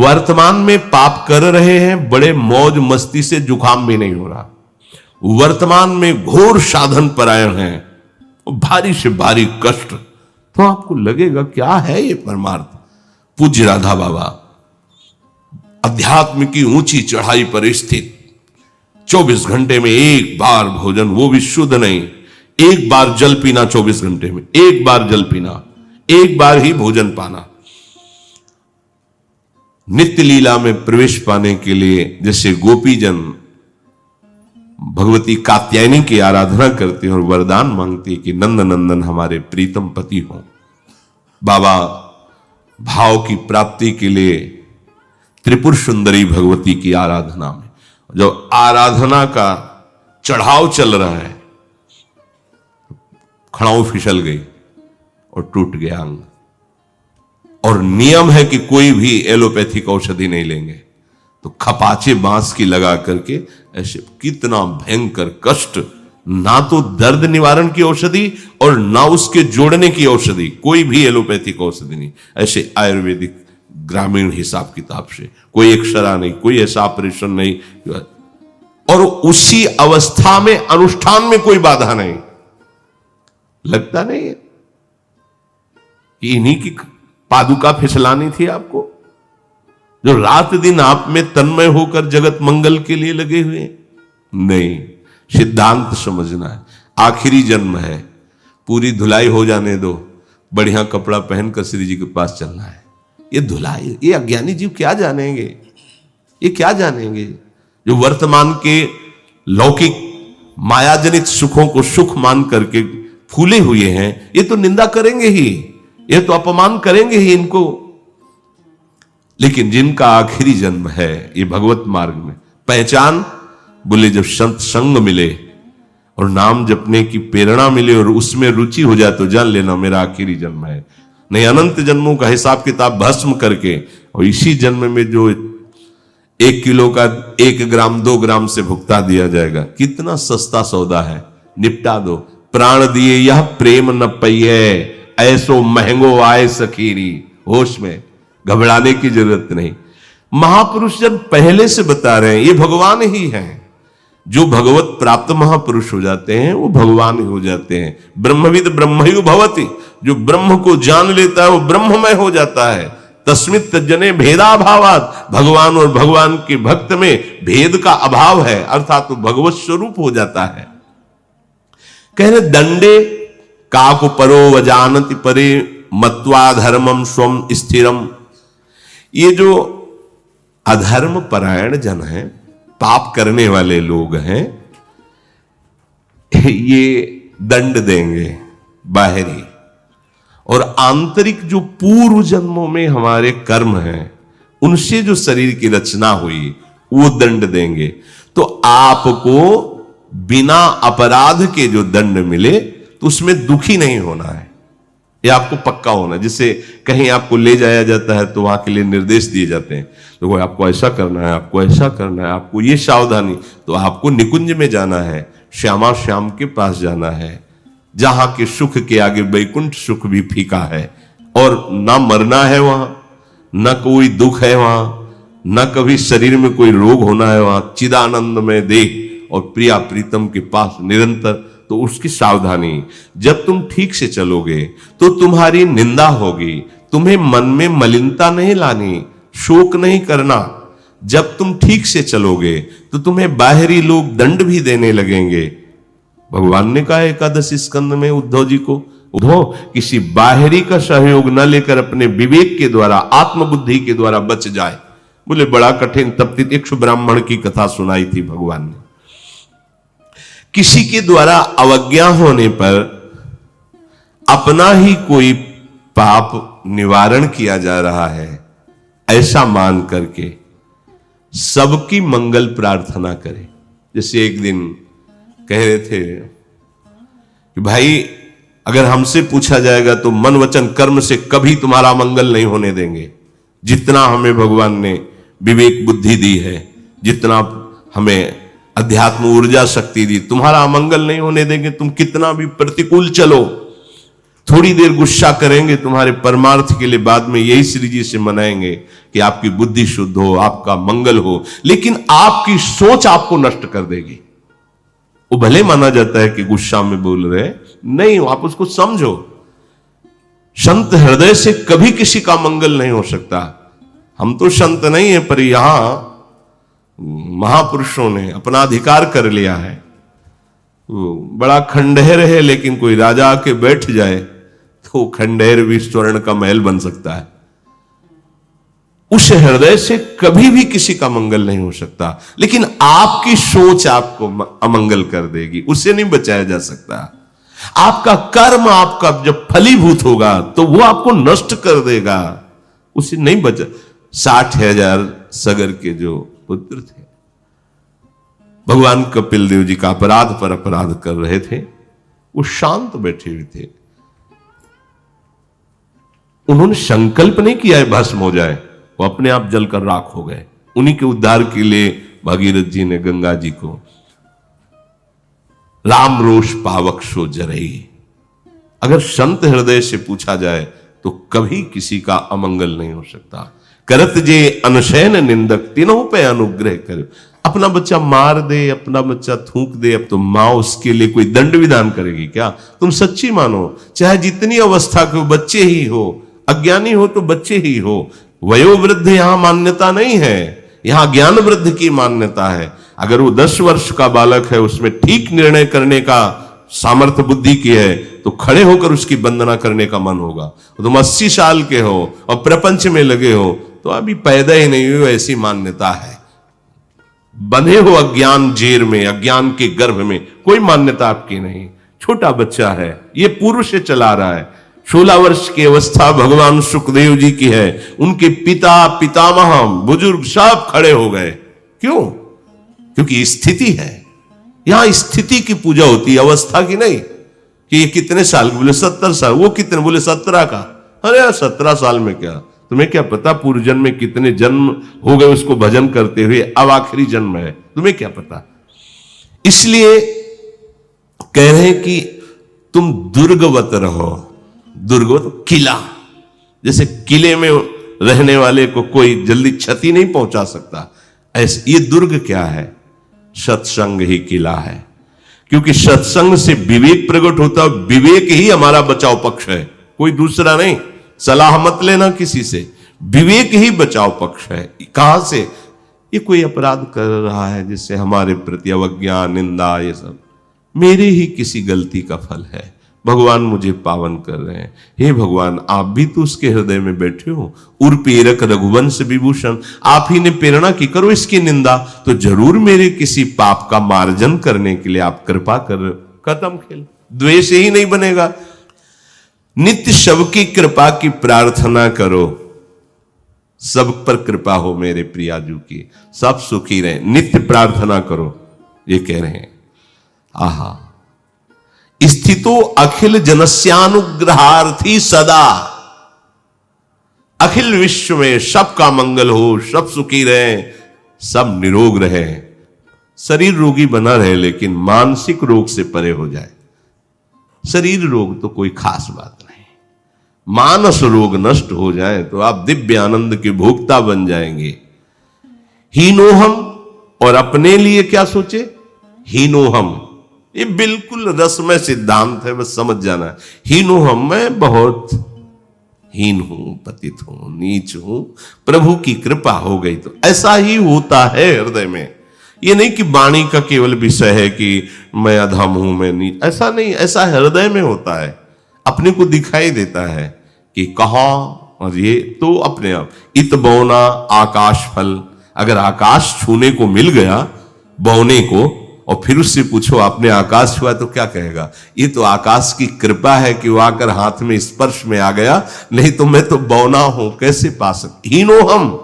वर्तमान में पाप कर रहे हैं, बड़े मौज मस्ती से जुकाम भी नहीं हो रहा। वर्तमान में घोर साधन परायण है, भारी से भारी कष्ट, तो आपको लगेगा क्या है ये परमार्थ। पूज्य राधा बाबा अध्यात्म की ऊंची चढ़ाई पर स्थित, 24 घंटे में एक बार भोजन, वो भी शुद्ध नहीं, एक बार जल पीना, 24 घंटे में एक बार जल पीना, एक बार ही भोजन पाना। नित्य लीला में प्रवेश पाने के लिए जैसे गोपीजन भगवती कात्यायनी की आराधना करते हैं और वरदान मांगते हैं कि नंद नंदन हमारे प्रीतम पति हो, बाबा भाव की प्राप्ति के लिए त्रिपुर सुंदरी भगवती की आराधना में जब आराधना का चढ़ाव चल रहा है, खड़ाऊ फिसल गई और टूट गया अंग। और नियम है कि कोई भी एलोपैथिक औषधि नहीं लेंगे, तो खपाचे बांस की लगा करके ऐसे, कितना भयंकर कष्ट, ना तो दर्द निवारण की औषधि और ना उसके जोड़ने की औषधि, कोई भी एलोपैथिक औषधि नहीं, ऐसे आयुर्वेदिक ग्रामीण हिसाब किताब से, कोई एक्सरा नहीं, कोई ऐसा ऑपरेशन नहीं, और उसी अवस्था में अनुष्ठान में कोई बाधा नहीं। लगता नहीं है कि इन्हीं की पादुका फिसलानी थी आपको, जो रात दिन आप में तन्मय होकर जगत मंगल के लिए लगे हुए हैं? नहीं, सिद्धांत समझना है। आखिरी जन्म है, पूरी धुलाई हो जाने दो, बढ़िया कपड़ा पहनकर श्री जी के पास चलना है। ये धुलाई, ये अज्ञानी जीव क्या जानेंगे, ये क्या जानेंगे? जो वर्तमान के लौकिक मायाजनित सुखों को सुख मान करके फूले हुए हैं, ये तो निंदा करेंगे ही, ये तो अपमान करेंगे ही इनको। लेकिन जिनका आखिरी जन्म है ये भगवत मार्ग में, पहचान बोले जब संत संग मिले और नाम जपने की प्रेरणा मिले और उसमें रुचि हो जाए तो जान लेना मेरा आखिरी जन्म है। नहीं अनंत जन्मों का हिसाब किताब भस्म करके और इसी जन्म में जो 1 किलो का 1 ग्राम 2 ग्राम से भुगता दिया जाएगा, कितना सस्ता सौदा है, निपटा दो। प्राण दिए यह प्रेम न पइए, ऐसो महंगो आए सखीरी। होश में, घबराने की जरूरत नहीं। महापुरुष जन पहले से बता रहे हैं ये भगवान ही हैं। जो भगवत प्राप्त महापुरुष हो जाते हैं वो भगवान ही हो जाते हैं। ब्रह्मविद ब्रह्मयु भवति, जो ब्रह्म को जान लेता है वो ब्रह्ममय हो जाता है। तस्मित तज्जने भेदाभावात, भगवान और भगवान के भक्त में भेद का अभाव है, अर्थात वो भगवत स्वरूप हो जाता है। कह रहे दंडे काकु परो वजानति परे मत्वा धर्मम स्वम स्थिरम। ये जो अधर्म परायण जन है, पाप करने वाले लोग हैं, ये दंड देंगे बाहरी, और आंतरिक जो पूर्व जन्मों में हमारे कर्म हैं उनसे जो शरीर की रचना हुई वो दंड देंगे। तो आपको बिना अपराध के जो दंड मिले तो उसमें दुखी नहीं होना है, ये आपको पक्का होना है। जिससे कहीं आपको ले जाया जाता है तो वहां के लिए निर्देश दिए जाते हैं, तो आपको ऐसा करना है, आपको ऐसा करना है, आपको ये सावधानी, तो आपको निकुंज में जाना है, श्यामा श्याम के पास जाना है, जहां के सुख के आगे वैकुंठ सुख भी फीका है, और ना मरना है वहां, न कोई दुख है वहां, न कभी शरीर में कोई रोग होना है वहां, चिदानंद में देह और प्रिया प्रीतम के पास निरंतर। तो उसकी सावधानी, जब तुम ठीक से चलोगे तो तुम्हारी निंदा होगी, तुम्हें मन में मलिनता नहीं लानी, शोक नहीं करना। जब तुम ठीक से चलोगे तो तुम्हें बाहरी लोग दंड भी देने लगेंगे। भगवान ने कहा एकादश स्कंद में उद्धव जी को, उद्धव किसी बाहरी का सहयोग न लेकर अपने विवेक के द्वारा, आत्मबुद्धि के द्वारा बच जाए। बोले बड़ा कठिन, तब तक 100 ब्राह्मण की कथा सुनाई थी भगवान ने। किसी के द्वारा अवज्ञा होने पर अपना ही कोई पाप निवारण किया जा रहा है, ऐसा मान करके सबकी मंगल प्रार्थना करें। जैसे एक दिन कह रहे थे कि भाई अगर हमसे पूछा जाएगा तो मन वचन कर्म से कभी तुम्हारा मंगल नहीं होने देंगे। जितना हमें भगवान ने विवेक बुद्धि दी है, जितना हमें अध्यात्म ऊर्जा शक्ति दी, तुम्हारा अमंगल नहीं होने देंगे। तुम कितना भी प्रतिकूल चलो, थोड़ी देर गुस्सा करेंगे तुम्हारे परमार्थ के लिए, बाद में यही श्री जी से मनाएंगे कि आपकी बुद्धि शुद्ध हो, आपका मंगल हो, लेकिन आपकी सोच आपको नष्ट कर देगी। वो भले माना जाता है कि गुस्सा में बोल रहे, नहीं, आप उसको समझो। संत हृदय से कभी किसी का मंगल नहीं हो सकता। हम तो संत नहीं है, पर यहां महापुरुषों ने अपना अधिकार कर लिया है। बड़ा खंडहर है, लेकिन कोई राजा आके बैठ जाए तो खंडहर भी स्वर्ण का महल बन सकता है। उस हृदय से कभी भी किसी का मंगल नहीं हो सकता, लेकिन आपकी सोच आपको अमंगल कर देगी, उससे नहीं बचाया जा सकता। आपका कर्म आपका जब फलीभूत होगा तो वो आपको नष्ट कर देगा, उसे नहीं बचा। 60,000 सगर के जो पुत्र थे, भगवान कपिल देव जी का अपराध पर अपराध कर रहे थे, वो शांत बैठे हुए थे। उन्होंने संकल्प नहीं किया है भस्म हो जाए, वो अपने आप जलकर राख हो गए। उन्हीं के उद्धार के लिए भागीरथ जी ने गंगा जी को राम रोष पावक सो जरई। अगर संत हृदय से पूछा जाए तो कभी किसी का अमंगल नहीं हो सकता। करत जे अनशयन निंदक तीनों पे अनुग्रह करो। अपना बच्चा मार दे, अपना बच्चा थूक दे, अब तो माँ उसके लिए कोई दंड विधान करेगी क्या? तुम सच्ची मानो, चाहे जितनी अवस्था के बच्चे ही हो, अज्ञानी हो तो बच्चे ही हो, वयोवृद्ध यहां मान्यता नहीं है, यहां ज्ञान वृद्ध की मान्यता है। अगर वो 10 वर्ष का बालक है, उसमें ठीक निर्णय करने का सामर्थ्य बुद्धि की है, तो खड़े होकर उसकी वंदना करने का मन होगा। तुम 80 साल के हो और प्रपंच में लगे हो, तो अभी पैदा ही नहीं हुए, ऐसी मान्यता है। बंधे हो अज्ञान जेर में, अज्ञान के गर्भ में, कोई मान्यता आपकी नहीं। छोटा बच्चा है, ये पूर्व से चला रहा है। 16 वर्ष की अवस्था भगवान सुखदेव जी की है, उनके पिता पितामह बुजुर्ग सब खड़े हो गए। क्यों? क्योंकि स्थिति है, यहां स्थिति की पूजा होती है, अवस्था की नहीं। कि ये कितने साल के? बोले 70 साल। वो कितने? बोले 17 का। अरे यार 17 साल में क्या, तुम्हें क्या पता पूर्व जन्म में कितने जन्म हो गए उसको भजन करते हुए, अब आखिरी जन्म है, तुम्हें क्या पता। इसलिए कह रहे हैं कि तुम दुर्गवत रहो। दुर्गवत किला, जैसे किले में रहने वाले को कोई जल्दी क्षति नहीं पहुंचा सकता, ऐसे ये दुर्ग क्या है? सत्संग ही किला है। क्योंकि सत्संग से विवेक प्रकट होता है, विवेक ही हमारा बचाव पक्ष है, कोई दूसरा नहीं। सलाह मत लेना किसी से, विवेक ही बचाव पक्ष है। कहां से? ये कोई अपराध कर रहा है जिससे हमारे प्रति अवज्ञा निंदा, ये सब मेरे ही किसी गलती का फल है, भगवान मुझे पावन कर रहे हैं। हे भगवान, आप भी तो उसके हृदय में बैठे हो। उर्पेरक रघुवंश विभूषण, आप ही ने प्रेरणा की, करो इसकी निंदा तो जरूर मेरे किसी पाप का मार्जन करने के लिए आप कृपा कर। खत्म खेल, द्वेष ही नहीं बनेगा। नित्य सब की कृपा की प्रार्थना करो, सब पर कृपा हो मेरे प्रियाजू की, सब सुखी रहे, नित्य प्रार्थना करो। ये कह रहे हैं। आहा, स्थितो अखिल जनस्यानुग्रहार्थी सदा, अखिल विश्व में सबका मंगल हो, सब सुखी रहे, सब निरोग रहे। शरीर रोगी बना रहे लेकिन मानसिक रोग से परे हो जाए। शरीर रोग तो कोई खास बात नहीं, मानस रोग नष्ट हो जाए तो आप दिव्य आनंद के भोक्ता बन जाएंगे। हीनोहम, और अपने लिए क्या सोचे? हीनोहम, ये बिल्कुल रसमय सिद्धांत है, बस समझ जाना है। हीनोहम, मैं बहुत हीन हूं, पतित हूं, नीच हूं, प्रभु की कृपा हो गई तो ऐसा ही होता है हृदय में। ये नहीं कि वाणी का केवल विषय है कि मैं अधम हूं, मैं नीच, ऐसा नहीं, ऐसा हृदय में होता है, अपने को दिखाई देता है कि कहां, और ये तो अपने आप। इत बौना आकाश फल, अगर आकाश छूने को मिल गया बौने को, और फिर उससे पूछो आपने आकाश छुआ, तो क्या कहेगा? ये तो आकाश की कृपा है कि वो आकर हाथ में स्पर्श में आ गया, नहीं तो मैं तो बौना हूं, कैसे पा सकते? हीनो हम।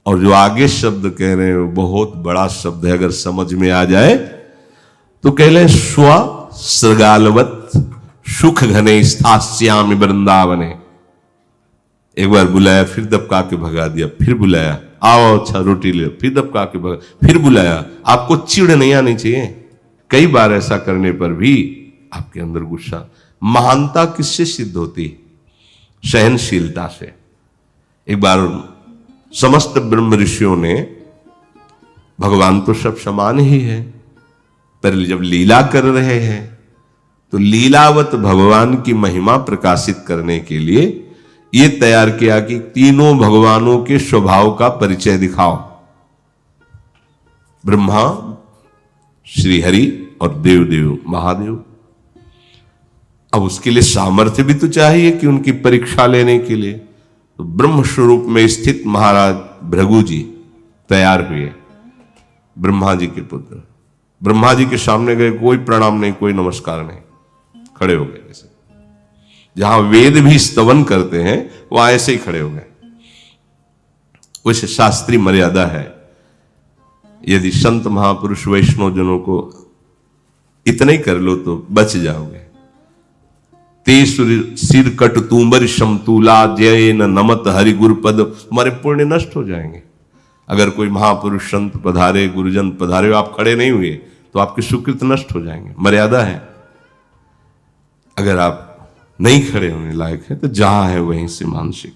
और जो आगे शब्द कह रहे हैं वो बहुत बड़ा शब्द है, अगर समझ में आ जाए तो कह ले, स्व सृगालवत सुख घने स्थास्यामि वृंदावने। एक बार बुलाया, फिर दबका के भगा दिया, फिर बुलाया, आओ अच्छा रोटी ले, फिर दबका के भगा, फिर बुलाया। आपको चिढ़ नहीं आनी चाहिए। कई बार ऐसा करने पर भी आपके अंदर गुस्सा। महानता किससे सिद्ध होती? सहनशीलता से। एक बार समस्त ब्रह्म ऋषियों ने, भगवान तो सब समान ही है, पर जब लीला कर रहे हैं तो लीलावत भगवान की महिमा प्रकाशित करने के लिए ये तैयार किया कि तीनों भगवानों के स्वभाव का परिचय दिखाओ। ब्रह्मा, श्री हरि और देवदेव महादेव। अब उसके लिए सामर्थ्य भी तो चाहिए कि उनकी परीक्षा लेने के लिए। तो ब्रह्म स्वरूप में स्थित महाराज भृगु जी तैयार हुए, ब्रह्मा जी के पुत्र। ब्रह्मा जी के सामने गए, कोई प्रणाम नहीं, कोई नमस्कार नहीं, खड़े हो गए। जैसे जहां वेद भी स्तवन करते हैं वहां ऐसे ही खड़े हो गए। वैसे शास्त्रीय मर्यादा है, यदि संत महापुरुष वैष्णव जनों को इतना ही कर लो तो बच जाओगे। ते सिर कट तूंबर समतूला जय न नमत हरि गुरुपद, हमारे पुण्य नष्ट हो जाएंगे। अगर कोई महापुरुष संत पधारे, गुरुजन पधारे, आप खड़े नहीं हुए तो आपके सुकृत नष्ट हो जाएंगे। मर्यादा है। अगर आप नहीं खड़े होने लायक है तो जहां है वहीं से मानसिक,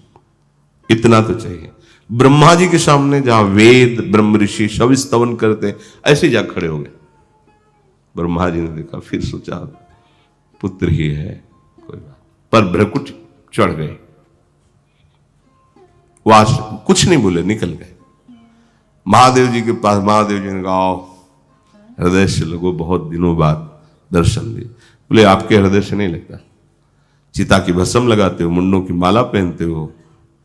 इतना तो चाहिए। ब्रह्मा जी के सामने जहां वेद ब्रह्म ऋषि सब स्तवन करते ऐसे जा खड़े हो गए। ब्रह्मा जी ने देखा, फिर सोचा पुत्र ही है, कोई बात, पर भ्रकुट चढ़ गए, वहां कुछ नहीं बोले, निकल गए महादेव जी के पास। महादेव जी ने कहा आओ हृदय से लगो, बहुत दिनों बाद दर्शन दिए। बोले आपके हृदय से नहीं लगता, चिता की भस्म लगाते हो, मुंडों की माला पहनते हो,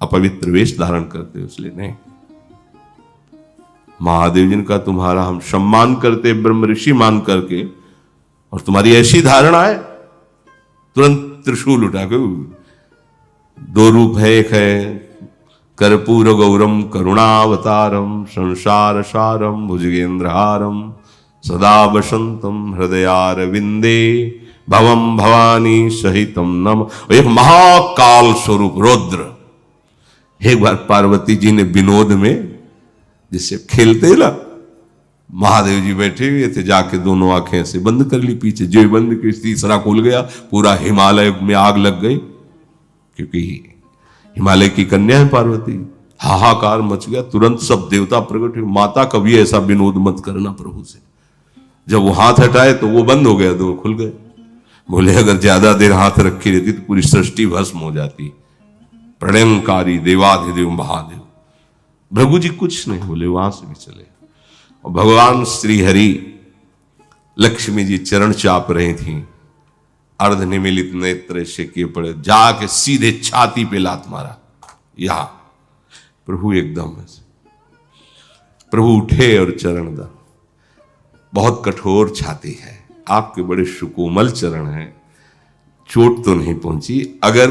अपवित्र वेश धारण करते हो, इसलिए नहीं। महादेव जी ने कहा तुम्हारा हम सम्मान करते ब्रह्म ऋषि मान करके, और तुम्हारी ऐसी धारणा है। तुरंत त्रिशूल उठा के, दो रूप है, एक है कर्पूर गौरम करुणावतारम संसार सारम भुजगेंद्रहारम सदा वसंतम हृदयार विंदे भवम भवानी सहितम नम। एक महाकाल स्वरूप रुद्र। एक बार पार्वती जी ने विनोद में जिससे खेलते ना, महादेव जी बैठे हुए थे, जाके दोनों आंखें से बंद कर ली पीछे, जो बंद की तीसरा खुल गया, पूरा हिमालय में आग लग गई, क्योंकि हिमालय की कन्या है पार्वती। हाहाकार मच गया, तुरंत सब देवता प्रकट हुए। माता कभी ऐसा विनोद मत करना प्रभु से। जब वो हाथ हटाए तो वो बंद हो गया, दो खुल गए। बोले अगर ज्यादा देर हाथ रखी रहती तो पूरी सृष्टि भस्म हो जाती। प्रणयंकारी देवाधिदेव महादेव। भृगु जी कुछ नहीं बोले, वहां से भी चले। और भगवान श्री हरि लक्ष्मी जी चरण चाप रही थी, अर्ध निमिलित नेत्र से किए पड़े, जाके सीधे छाती पे लात मारा। यहां प्रभु एकदम ऐसे, प्रभु उठे और चरण दा। बहुत कठोर छाती है, आपके बड़े सुकोमल चरण हैं, चोट तो नहीं पहुंची। अगर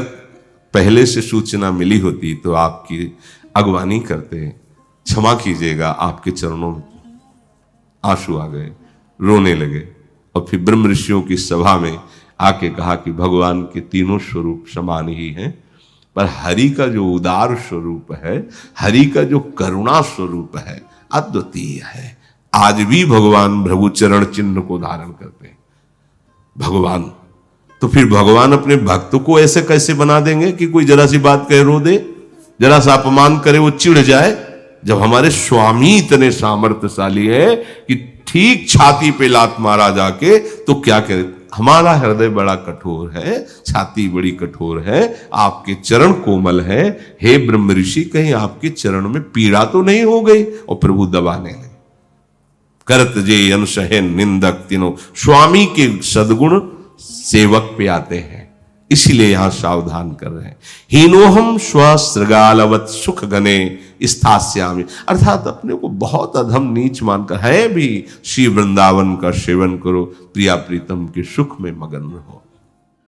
पहले से सूचना मिली होती तो आपकी अगवानी करते। क्षमा कीजिएगा, आपके चरणों में आंसू आ गए, रोने लगे। और फिर ब्रह्म ऋषियों की सभा में आके कहा कि भगवान के तीनों स्वरूप समान ही हैं, पर हरि का जो उदार स्वरूप है, हरि का जो करुणा स्वरूप है, अद्वितीय है। आज भी भगवान भृगु चरण चिन्ह को धारण करते हैं भगवान। तो फिर भगवान अपने भक्तों को ऐसे कैसे बना देंगे कि कोई जरा सी बात कह रो दे, जरा सा अपमान करे वो चिढ़ जाए। जब हमारे स्वामी इतने सामर्थ्यशाली है कि ठीक छाती पे लात मारा जाके, तो क्या करे। हमारा हृदय बड़ा कठोर है, छाती बड़ी कठोर है, आपके चरण कोमल है। हे ब्रह्म ऋषि, कहीं आपके चरण में पीड़ा तो नहीं हो गई। और प्रभु दबाने लगे। करत जे अनसहन निंदक तीनों स्वामी के सद्गुण सेवक पे आते हैं, इसीलिए यहां सावधान कर रहे हैं। हीनोहम स्वसृगालवत सुख गने स्थास्यामि, अर्थात अपने को बहुत अधम नीच मानकर है भी श्री वृंदावन का सेवन करो, प्रिया प्रीतम के सुख में मगन रहो।